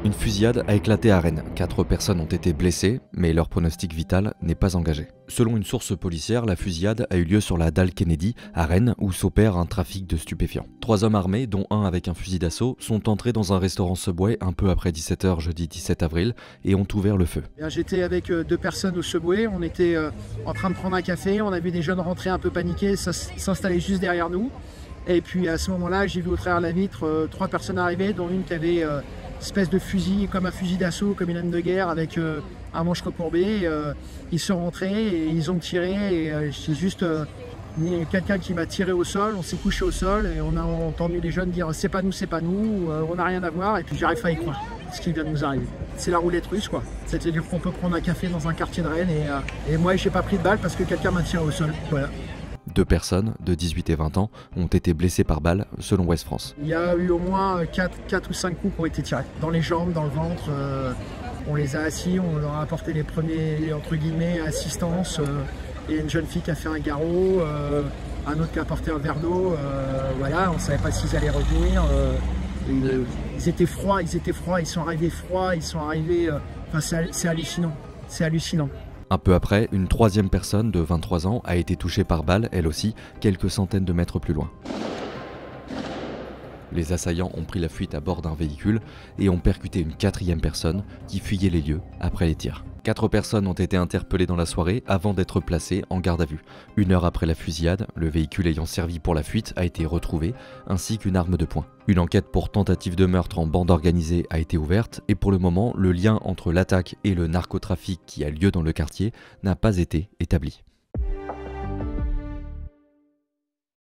Une fusillade a éclaté à Rennes. 4 personnes ont été blessées, mais leur pronostic vital n'est pas engagé. Selon une source policière, la fusillade a eu lieu sur la dalle Kennedy, à Rennes, où s'opère un trafic de stupéfiants. 3 hommes armés, dont un avec un fusil d'assaut, sont entrés dans un restaurant Subway un peu après 17 h jeudi 17 avril et ont ouvert le feu. J'étais avec 2 personnes au Subway, on était en train de prendre un café, on a vu des jeunes rentrer un peu paniqués, s'installer juste derrière nous. Et puis à ce moment-là, j'ai vu au travers de la vitre 3 personnes arriver, dont une qui avait une espèce de fusil, comme un fusil d'assaut, comme une arme de guerre, avec un manche recourbé. Ils sont rentrés et ils ont tiré. Et c'est juste quelqu'un qui m'a tiré au sol, on s'est couché au sol et on a entendu les jeunes dire c'est pas nous, on n'a rien à voir. Et puis j'arrive pas à y croire, ce qui vient de nous arriver. C'est la roulette russe, quoi. C'est-à-dire qu'on peut prendre un café dans un quartier de Rennes et moi j'ai pas pris de balle parce que quelqu'un m'a tiré au sol. Voilà. 2 personnes de 18 et 20 ans ont été blessées par balle, selon Ouest France. Il y a eu au moins 4 ou 5 coups qui ont été tirés. Dans les jambes, dans le ventre, on les a assis, on leur a apporté les premiers, entre guillemets, assistances. Il y a une jeune fille qui a fait un garrot, un autre qui a apporté un verre d'eau. Voilà, on ne savait pas s'ils allaient revenir. Ils étaient froids, ils sont arrivés froids, enfin, c'est hallucinant, c'est hallucinant. Un peu après, une 3e personne de 23 ans a été touchée par balle, elle aussi, quelques centaines de mètres plus loin. Les assaillants ont pris la fuite à bord d'un véhicule et ont percuté une 4e personne qui fuyait les lieux après les tirs. 4 personnes ont été interpellées dans la soirée avant d'être placées en garde à vue. 1 heure après la fusillade, le véhicule ayant servi pour la fuite a été retrouvé, ainsi qu'une arme de poing. Une enquête pour tentative de meurtre en bande organisée a été ouverte et pour le moment, le lien entre l'attaque et le narcotrafic qui a lieu dans le quartier n'a pas été établi.